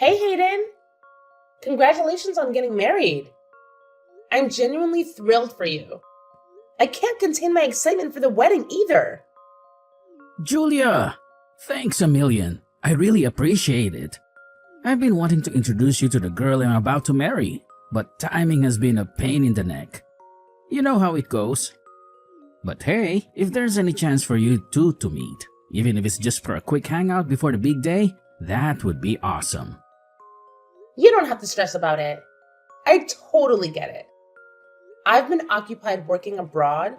Hey Hayden, congratulations on getting married. I'm genuinely thrilled for you. I can't contain my excitement for the wedding either. Julia! Thanks a million. I really appreciate it. I've been wanting to introduce you to the girl I'm about to marry, but timing has been a pain in the neck. You know how it goes. But hey, if there's any chance for you two to meet, even if it's just for a quick hangout before the big day, that would be awesome. You don't have to stress about it. I totally get it. I've been occupied working abroad,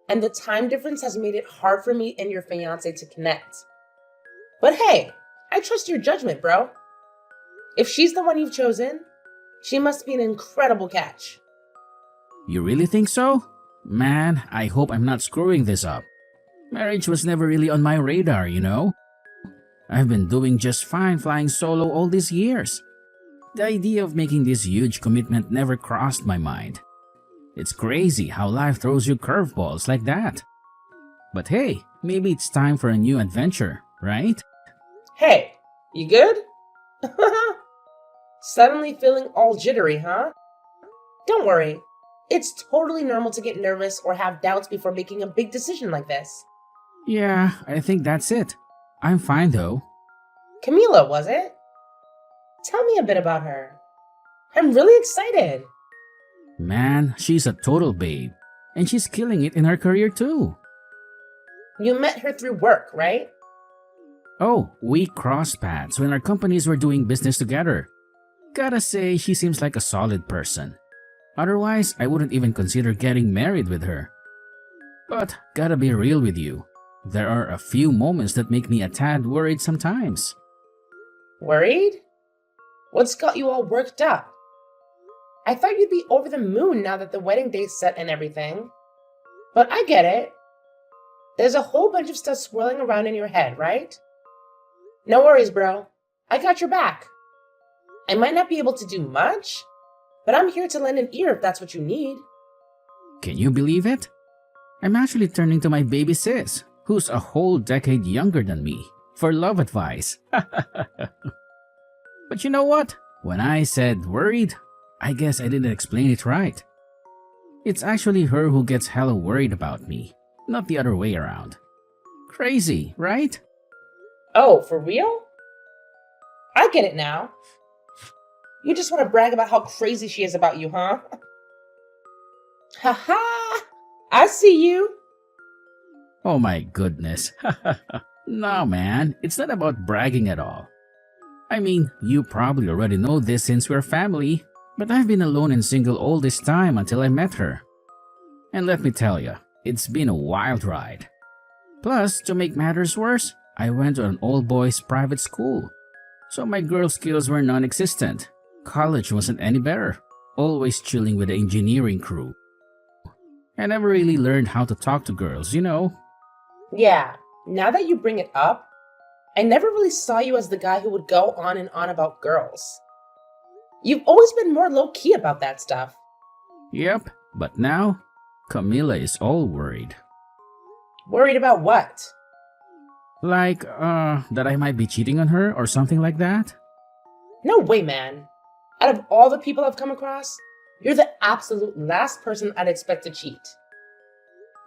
and the time difference has made it hard for me and your fiance to connect. But hey, I trust your judgment, bro. If she's the one you've chosen, she must be an incredible catch. You really think so? Man, I hope I'm not screwing this up. Marriage was never really on my radar, you know? I've been doing just fine flying solo all these years. The idea of making this huge commitment never crossed my mind. It's crazy how life throws you curveballs like that. But hey, maybe it's time for a new adventure, right? Hey, you good? Suddenly feeling all jittery, huh? Don't worry. It's totally normal to get nervous or have doubts before making a big decision like this. Yeah, I think that's it. I'm fine though. Camila, was it? Tell me a bit about her. I'm really excited. Man, she's a total babe. And she's killing it in her career too. You met her through work, right? Oh, we crossed paths when our companies were doing business together. Gotta say, she seems like a solid person. Otherwise, I wouldn't even consider getting married with her. But gotta be real with you. There are a few moments that make me a tad worried sometimes. Worried? What's got you all worked up? I thought you'd be over the moon now that the wedding day's set and everything. But I get it. There's a whole bunch of stuff swirling around in your head, right? No worries, bro. I got your back. I might not be able to do much, but I'm here to lend an ear if that's what you need. Can you believe it? I'm actually turning to my baby sis, who's a whole decade younger than me, for love advice. But you know what? When I said worried, I guess I didn't explain it right. It's actually her who gets hella worried about me, not the other way around. Crazy, right? Oh, for real? I get it now. You just want to brag about how crazy she is about you, huh? Haha! I see you. Oh my goodness. No man, it's not about bragging at all. I mean, you probably already know this since we're family, but I've been alone and single all this time until I met her. And let me tell you, it's been a wild ride. Plus, to make matters worse, I went to an all-boys private school. So my girl skills were non-existent. College wasn't any better. Always chilling with the engineering crew. I never really learned how to talk to girls, you know. Yeah, now that you bring it up, I never really saw you as the guy who would go on and on about girls. You've always been more low-key about that stuff. Yep, but now, Camila is all worried. Worried about what? Like, that I might be cheating on her or something like that? No way, man. Out of all the people I've come across, you're the absolute last person I'd expect to cheat.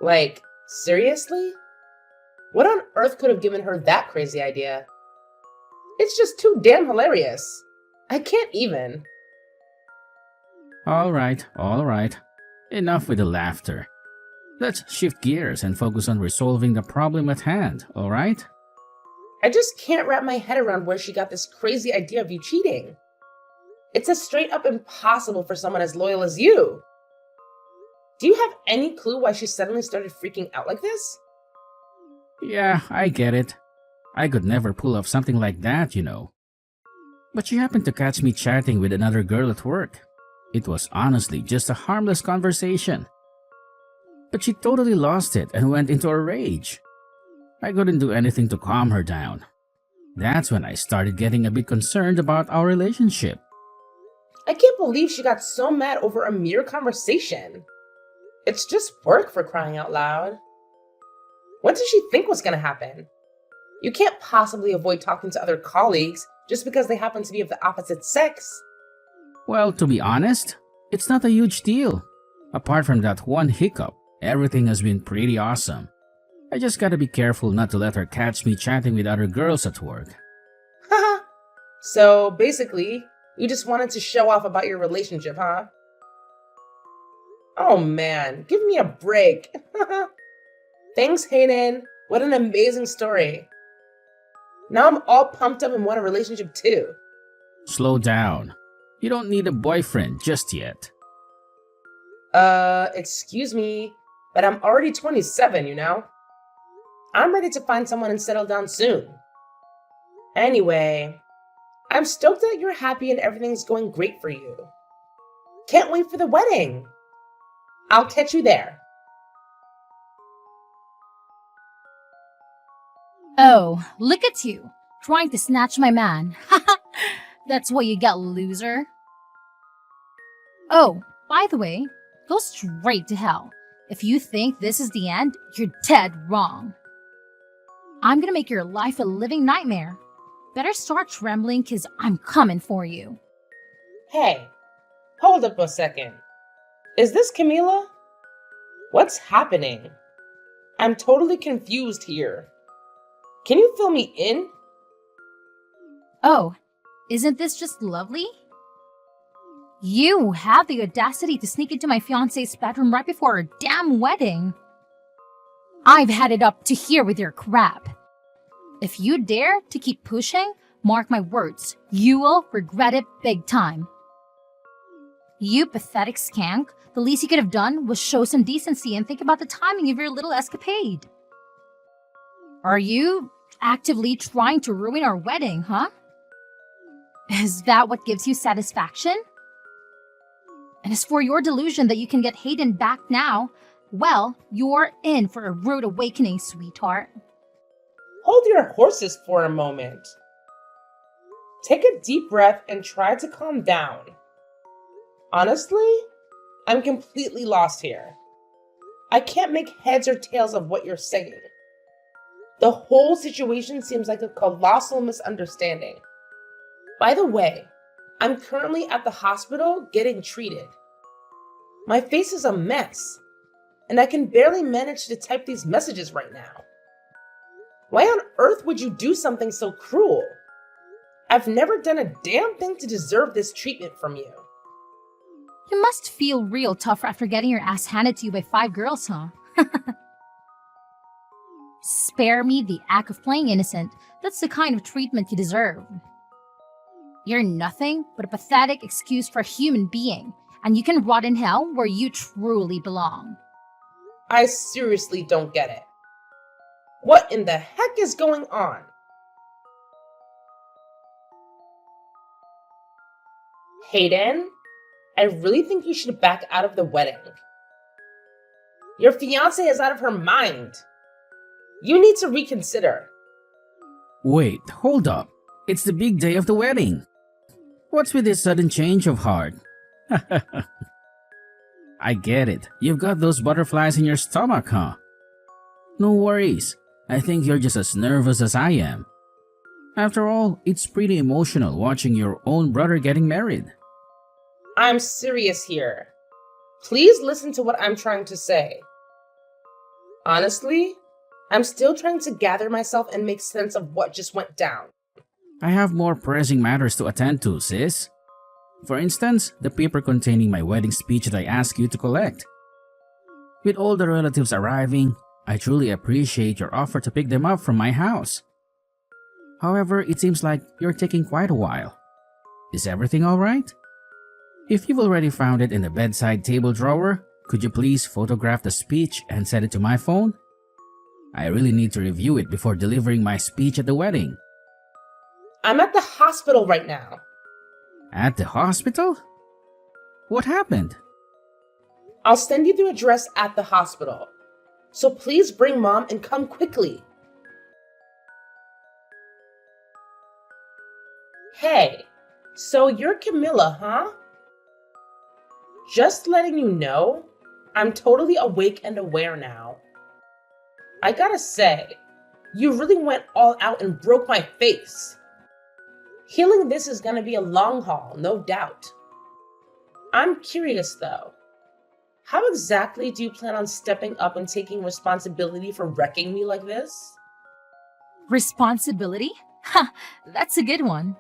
Like, seriously? What on earth could have given her that crazy idea? It's just too damn hilarious. I can't even. Alright. Enough with the laughter. Let's shift gears and focus on resolving the problem at hand, alright? I just can't wrap my head around where she got this crazy idea of you cheating. It's a straight up impossible for someone as loyal as you. Do you have any clue why she suddenly started freaking out like this? Yeah, I get it. I could never pull off something like that, you know. But she happened to catch me chatting with another girl at work. It was honestly just a harmless conversation. But she totally lost it and went into a rage. I couldn't do anything to calm her down. That's when I started getting a bit concerned about our relationship. I can't believe she got so mad over a mere conversation. It's just work, for crying out loud. What did she think was going to happen? You can't possibly avoid talking to other colleagues just because they happen to be of the opposite sex. Well, to be honest, it's not a huge deal. Apart from that one hiccup, everything has been pretty awesome. I just gotta be careful not to let her catch me chatting with other girls at work. Haha. So basically, you just wanted to show off about your relationship, huh? Oh man, give me a break. Thanks, Hayden. What an amazing story. Now I'm all pumped up and want a relationship too. Slow down. You don't need a boyfriend just yet. Excuse me, but I'm already 27, you know? I'm ready to find someone and settle down soon. Anyway, I'm stoked that you're happy and everything's going great for you. Can't wait for the wedding. I'll catch you there. Oh, look at you, trying to snatch my man. That's what you get, loser. Oh, by the way, go straight to hell. If you think this is the end, you're dead wrong. I'm gonna make your life a living nightmare. Better start trembling, cause I'm coming for you. Hey, hold up a second. Is this Camila? What's happening? I'm totally confused here. Can you fill me in? Oh, isn't this just lovely? You have the audacity to sneak into my fiancé's bedroom right before our damn wedding. I've had it up to here with your crap. If you dare to keep pushing, mark my words, you will regret it big time. You pathetic skank, the least you could have done was show some decency and think about the timing of your little escapade. Are you actively trying to ruin our wedding, huh? Is that what gives you satisfaction? And as for your delusion that you can get Hayden back now, well, you're in for a rude awakening, sweetheart. Hold your horses for a moment. Take a deep breath and try to calm down. Honestly, I'm completely lost here. I can't make heads or tails of what you're saying. The whole situation seems like a colossal misunderstanding. By the way, I'm currently at the hospital getting treated. My face is a mess, and I can barely manage to type these messages right now. Why on earth would you do something so cruel? I've never done a damn thing to deserve this treatment from you. You must feel real tough after getting your ass handed to you by 5 girls, huh? Spare me the act of playing innocent. That's the kind of treatment you deserve. You're nothing but a pathetic excuse for a human being, and you can rot in hell where you truly belong. I seriously don't get it. What in the heck is going on? Hayden, I really think you should back out of the wedding. Your fiancée is out of her mind. You need to reconsider. Wait, hold up. It's the big day of the wedding. What's with this sudden change of heart? I get it. You've got those butterflies in your stomach, huh? No worries. I think you're just as nervous as I am. After all, it's pretty emotional watching your own brother getting married. I'm serious here. Please listen to what I'm trying to say. Honestly, I'm still trying to gather myself and make sense of what just went down. I have more pressing matters to attend to, sis. For instance, the paper containing my wedding speech that I asked you to collect. With all the relatives arriving, I truly appreciate your offer to pick them up from my house. However, it seems like you're taking quite a while. Is everything alright? If you've already found it in the bedside table drawer, could you please photograph the speech and send it to my phone? I really need to review it before delivering my speech at the wedding. I'm at the hospital right now. At the hospital? What happened? I'll send you the address at the hospital. So please bring Mom and come quickly. Hey, so you're Camila, huh? Just letting you know, I'm totally awake and aware now. I gotta say, you really went all out and broke my face. Healing this is gonna be a long haul, no doubt. I'm curious though, how exactly do you plan on stepping up and taking responsibility for wrecking me like this? Responsibility? Ha, that's a good one.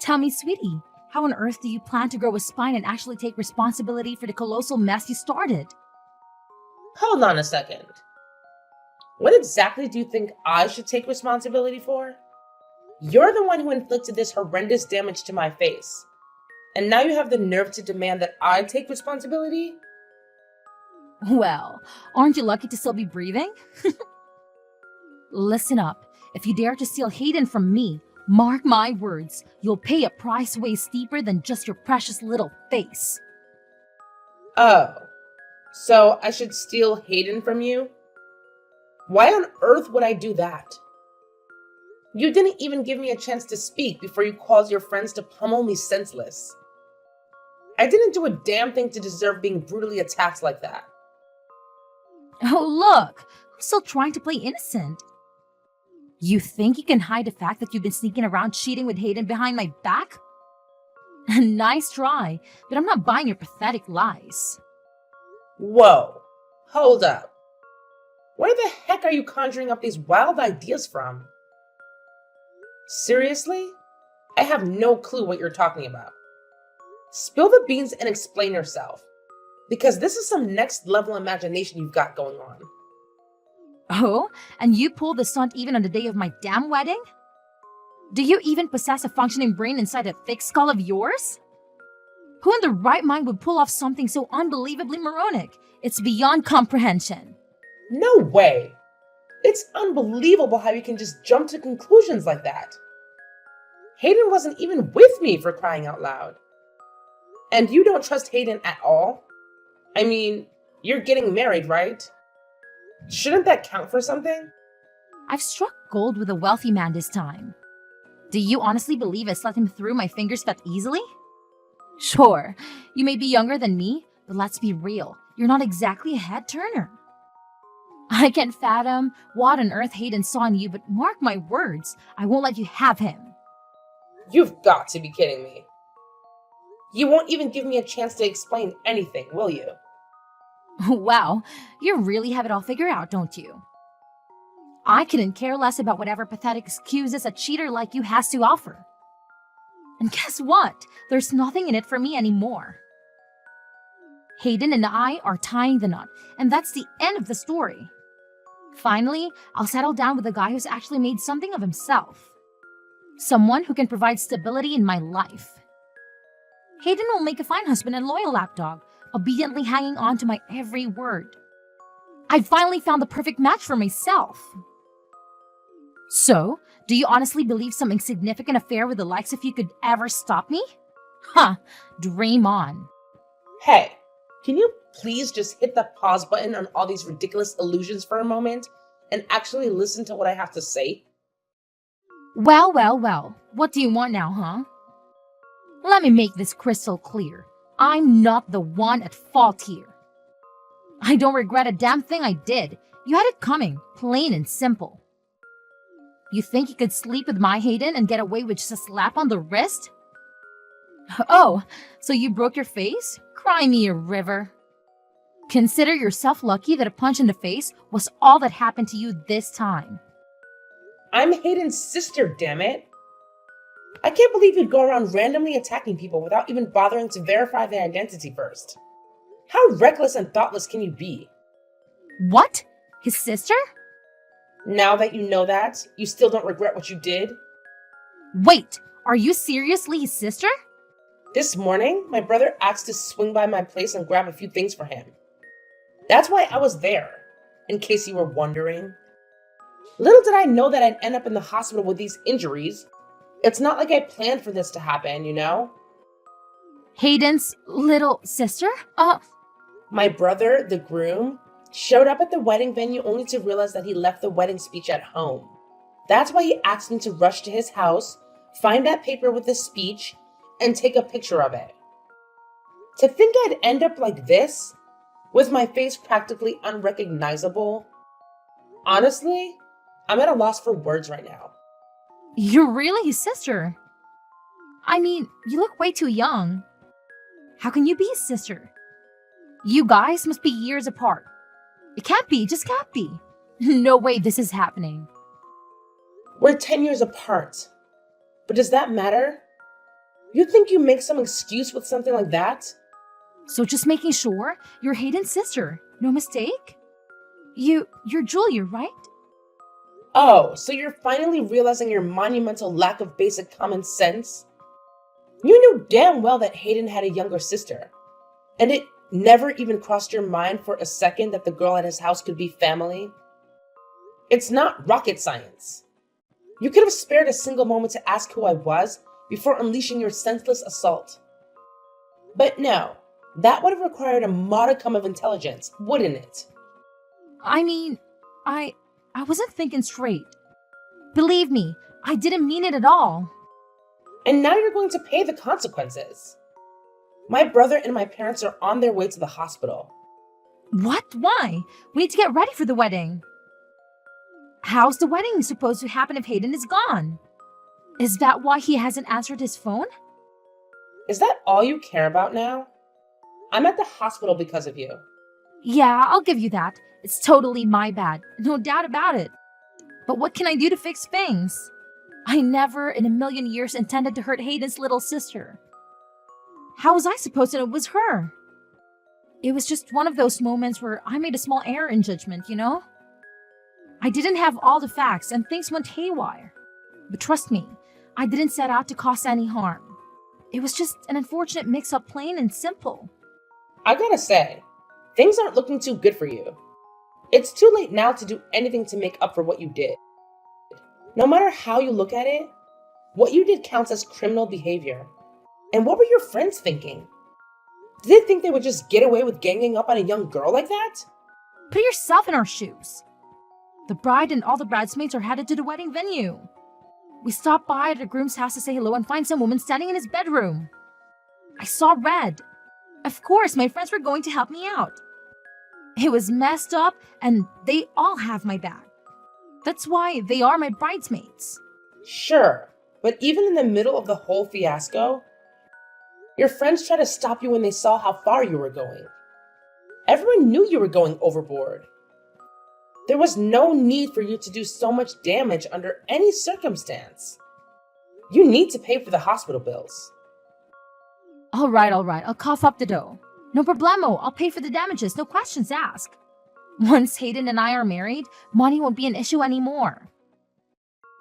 Tell me, sweetie, how on earth do you plan to grow a spine and actually take responsibility for the colossal mess you started? Hold on a second. What exactly do you think I should take responsibility for? You're the one who inflicted this horrendous damage to my face. And now you have the nerve to demand that I take responsibility? Well, aren't you lucky to still be breathing? Listen up. If you dare to steal Hayden from me, mark my words, you'll pay a price way steeper than just your precious little face. Oh, so I should steal Hayden from you? Why on earth would I do that? You didn't even give me a chance to speak before you caused your friends to pummel me senseless. I didn't do a damn thing to deserve being brutally attacked like that. Oh, look, I'm still trying to play innocent. You think you can hide the fact that you've been sneaking around cheating with Hayden behind my back? Nice try, but I'm not buying your pathetic lies. Whoa, hold up. Where the heck are you conjuring up these wild ideas from? Seriously? I have no clue what you're talking about. Spill the beans and explain yourself, because this is some next level imagination you've got going on. Oh, and you pulled the stunt even on the day of my damn wedding? Do you even possess a functioning brain inside a thick skull of yours? Who in the right mind would pull off something so unbelievably moronic? It's beyond comprehension. No way! It's unbelievable how you can just jump to conclusions like that. Hayden wasn't even with me, for crying out loud. And you don't trust Hayden at all? I mean, you're getting married, right? Shouldn't that count for something? I've struck gold with a wealthy man this time. Do you honestly believe I let him through my fingers that easily? Sure, you may be younger than me, but let's be real, you're not exactly a head turner. I can't fathom what on earth Hayden saw in you, but mark my words, I won't let you have him. You've got to be kidding me. You won't even give me a chance to explain anything, will you? Wow, you really have it all figured out, don't you? I couldn't care less about whatever pathetic excuses a cheater like you has to offer. And guess what? There's nothing in it for me anymore. Hayden and I are tying the knot, and that's the end of the story. Finally, I'll settle down with a guy who's actually made something of himself. Someone who can provide stability in my life. Hayden will make a fine husband and loyal lapdog, obediently hanging on to my every word. I finally found the perfect match for myself. So, do you honestly believe some insignificant affair with the likes of you could ever stop me? Huh, dream on. Hey, can you please just hit the pause button on all these ridiculous illusions for a moment and actually listen to what I have to say? Well, what do you want now, huh? Let me make this crystal clear. I'm not the one at fault here. I don't regret a damn thing I did. You had it coming, plain and simple. You think you could sleep with my Hayden and get away with just a slap on the wrist? Oh, so you broke your face? Cry me a river. Consider yourself lucky that a punch in the face was all that happened to you this time. I'm Hayden's sister, damn it. I can't believe you'd go around randomly attacking people without even bothering to verify their identity first. How reckless and thoughtless can you be? What? His sister? Now that you know that, you still don't regret what you did? Wait, are you seriously his sister? This morning, my brother asked to swing by my place and grab a few things for him. That's why I was there, in case you were wondering. Little did I know that I'd end up in the hospital with these injuries. It's not like I planned for this to happen, you know? Hayden's little sister? My brother, the groom, showed up at the wedding venue only to realize that he left the wedding speech at home. That's why he asked me to rush to his house, find that paper with the speech, and take a picture of it. To think I'd end up like this, with my face practically unrecognizable. Honestly, I'm at a loss for words right now. You're really his sister. I mean, you look way too young. How can you be his sister? You guys must be years apart. It can't be, just can't be. No way this is happening. We're 10 years apart. But does that matter? You think you make some excuse with something like that? So just making sure you're Hayden's sister. No mistake? You're Julia, right? Oh, so you're finally realizing your monumental lack of basic common sense? You knew damn well that Hayden had a younger sister. And it never even crossed your mind for a second that the girl at his house could be family? It's not rocket science. You could have spared a single moment to ask who I was before unleashing your senseless assault. But no, that would have required a modicum of intelligence, wouldn't it? I mean, I wasn't thinking straight. Believe me, I didn't mean it at all. And now you're going to pay the consequences. My brother and my parents are on their way to the hospital. What? Why? We need to get ready for the wedding. How's the wedding supposed to happen if Hayden is gone? Is that why he hasn't answered his phone? Is that all you care about now? I'm at the hospital because of you. Yeah, I'll give you that. It's totally my bad. No doubt about it. But what can I do to fix things? I never in a million years intended to hurt Hayden's little sister. How was I supposed to know it was her? It was just one of those moments where I made a small error in judgment, you know? I didn't have all the facts and things went haywire. But trust me, I didn't set out to cause any harm. It was just an unfortunate mix-up, plain and simple. I gotta say, things aren't looking too good for you. It's too late now to do anything to make up for what you did. No matter how you look at it, what you did counts as criminal behavior. And what were your friends thinking? Did they think they would just get away with ganging up on a young girl like that? Put yourself in our shoes. The bride and all the bridesmaids are headed to the wedding venue. We stopped by at the groom's house to say hello and find some woman standing in his bedroom. I saw red. Of course, my friends were going to help me out. It was messed up and they all have my back. That's why they are my bridesmaids. Sure, but even in the middle of the whole fiasco, your friends tried to stop you when they saw how far you were going. Everyone knew you were going overboard. There was no need for you to do so much damage under any circumstance. You need to pay for the hospital bills. All right, I'll cough up the dough. No problemo, I'll pay for the damages, no questions asked. Once Hayden and I are married, money won't be an issue anymore.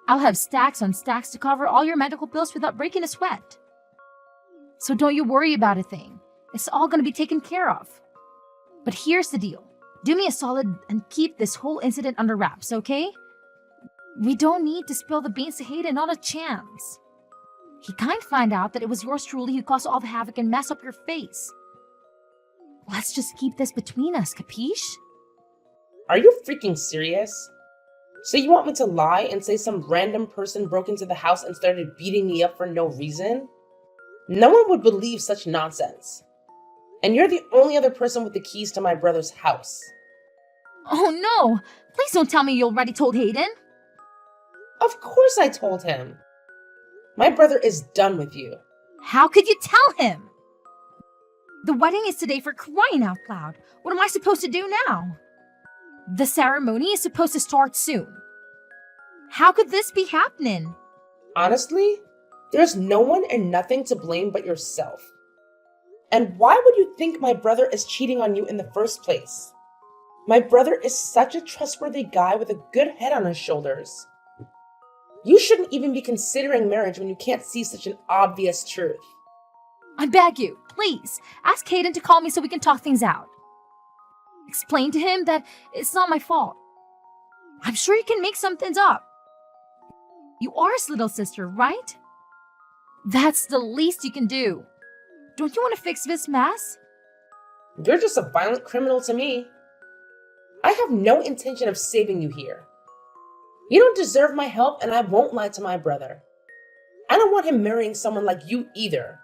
I'll have stacks on stacks to cover all your medical bills without breaking a sweat. So don't you worry about a thing. It's all gonna be taken care of. But here's the deal. Do me a solid and keep this whole incident under wraps, okay? We don't need to spill the beans to Hayden, not a chance. He can't find out that it was yours truly who caused all the havoc and mess up your face. Let's just keep this between us, capiche? Are you freaking serious? So you want me to lie and say some random person broke into the house and started beating me up for no reason? No one would believe such nonsense. And you're the only other person with the keys to my brother's house. Oh no! Please don't tell me you already told Hayden. Of course I told him. My brother is done with you. How could you tell him? The wedding is today, for crying out loud. What am I supposed to do now? The ceremony is supposed to start soon. How could this be happening? Honestly, there's no one and nothing to blame but yourself. And why would you think my brother is cheating on you in the first place? My brother is such a trustworthy guy with a good head on his shoulders. You shouldn't even be considering marriage when you can't see such an obvious truth. I beg you, please, ask Hayden to call me so we can talk things out. Explain to him that it's not my fault. I'm sure you can make some things up. You are his little sister, right? That's the least you can do. Don't you want to fix this mess? You're just a violent criminal to me. I have no intention of saving you here. You don't deserve my help, and I won't lie to my brother. I don't want him marrying someone like you either.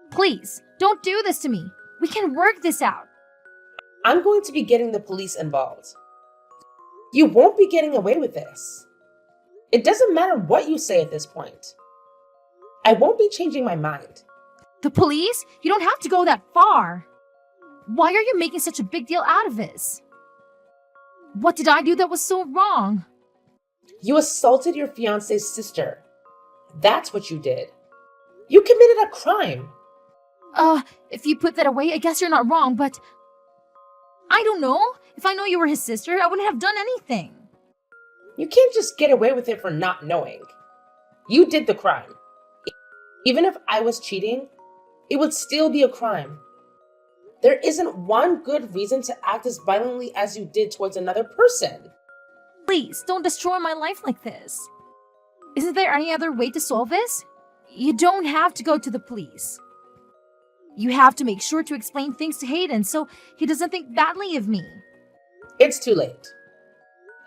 Please, don't do this to me. We can work this out. I'm going to be getting the police involved. You won't be getting away with this. It doesn't matter what you say at this point. I won't be changing my mind. The police? You don't have to go that far. Why are you making such a big deal out of this? What did I do that was so wrong? You assaulted your fiance's sister. That's what you did. You committed a crime. If you put that away, I guess you're not wrong, but I don't know. If I know you were his sister, I wouldn't have done anything. You can't just get away with it for not knowing. You did the crime. Even if I was cheating, it would still be a crime. There isn't one good reason to act as violently as you did towards another person. Please, don't destroy my life like this. Isn't there any other way to solve this? You don't have to go to the police. You have to make sure to explain things to Hayden so he doesn't think badly of me. It's too late.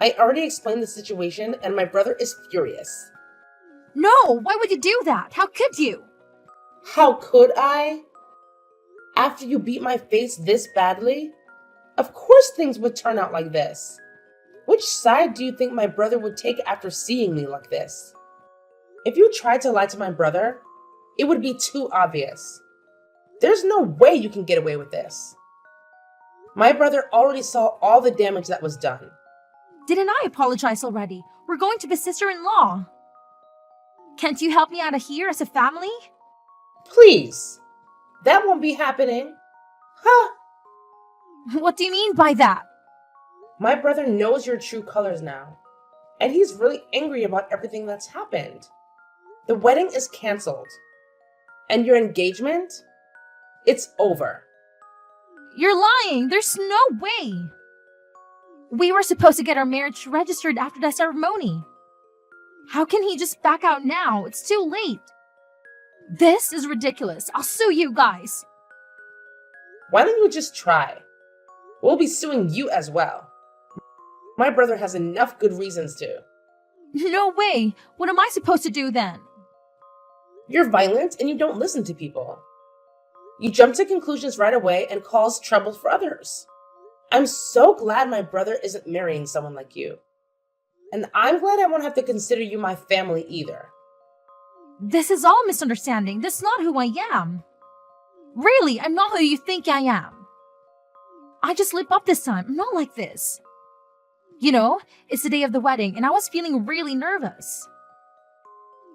I already explained the situation and my brother is furious. No, why would you do that? How could you? How could I? After you beat my face this badly? Of course things would turn out like this. Which side do you think my brother would take after seeing me like this? If you tried to lie to my brother, it would be too obvious. There's no way you can get away with this. My brother already saw all the damage that was done. Didn't I apologize already? We're going to be sister-in-law. Can't you help me out of here as a family? Please. That won't be happening. Huh? What do you mean by that? My brother knows your true colors now, and he's really angry about everything that's happened. The wedding is canceled, and your engagement, it's over. You're lying. There's no way. We were supposed to get our marriage registered after the ceremony. How can he just back out now? It's too late. This is ridiculous. I'll sue you guys. Why don't you just try? We'll be suing you as well. My brother has enough good reasons to. No way. What am I supposed to do then? You're violent and you don't listen to people. You jump to conclusions right away and cause trouble for others. I'm so glad my brother isn't marrying someone like you. And I'm glad I won't have to consider you my family either. This is all misunderstanding. That's not who I am. Really, I'm not who you think I am. I just slip up this time. I'm not like this. You know, it's the day of the wedding and I was feeling really nervous.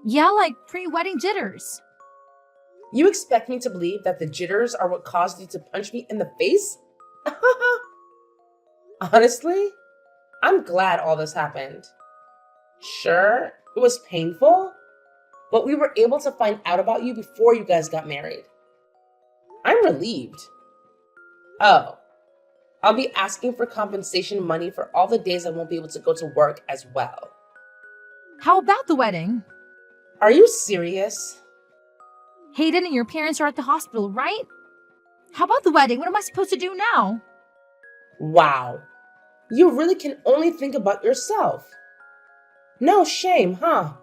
Yeah, like pre-wedding jitters. You expect me to believe that the jitters are what caused you to punch me in the face? Honestly, I'm glad all this happened. Sure, it was painful, but we were able to find out about you before you guys got married. I'm relieved. Oh, I'll be asking for compensation money for all the days I won't be able to go to work as well. How about the wedding? Are you serious? Hayden and your parents are at the hospital, right? How about the wedding? What am I supposed to do now? Wow, you really can only think about yourself. No shame, huh?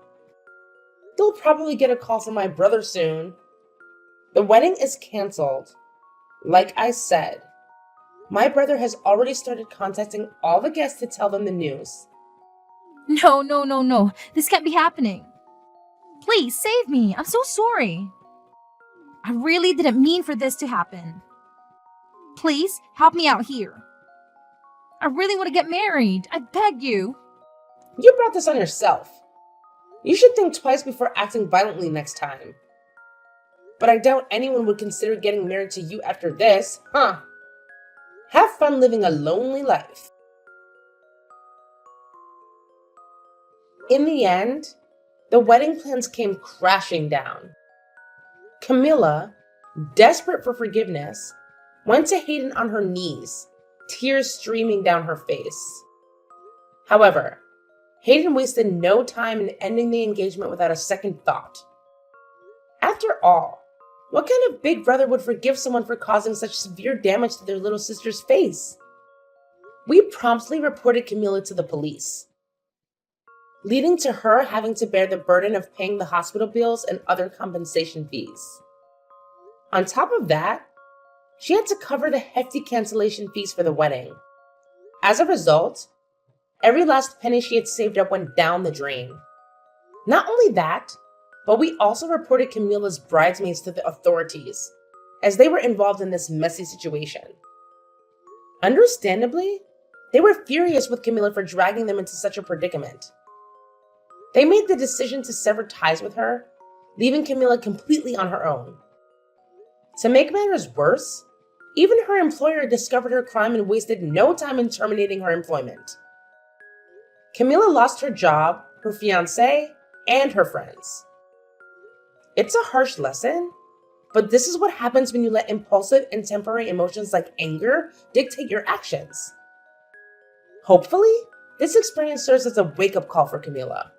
They'll probably get a call from my brother soon. The wedding is canceled. Like I said, my brother has already started contacting all the guests to tell them the news. No. This can't be happening. Please save me. I'm so sorry. I really didn't mean for this to happen. Please help me out here. I really want to get married. I beg you. You brought this on yourself. You should think twice before acting violently next time. But I doubt anyone would consider getting married to you after this, huh? Have fun living a lonely life. In the end, the wedding plans came crashing down. Camilla, desperate for forgiveness, went to Hayden on her knees, tears streaming down her face. However, Hayden wasted no time in ending the engagement without a second thought. After all, what kind of big brother would forgive someone for causing such severe damage to their little sister's face? We promptly reported Camilla to the police, leading to her having to bear the burden of paying the hospital bills and other compensation fees. On top of that, she had to cover the hefty cancellation fees for the wedding. As a result, every last penny she had saved up went down the drain. Not only that, but we also reported Camila's bridesmaids to the authorities, as they were involved in this messy situation. Understandably, they were furious with Camila for dragging them into such a predicament. They made the decision to sever ties with her, leaving Camila completely on her own. To make matters worse, even her employer discovered her crime and wasted no time in terminating her employment. Camila lost her job, her fiancé, and her friends. It's a harsh lesson, but this is what happens when you let impulsive and temporary emotions like anger dictate your actions. Hopefully, this experience serves as a wake-up call for Camila.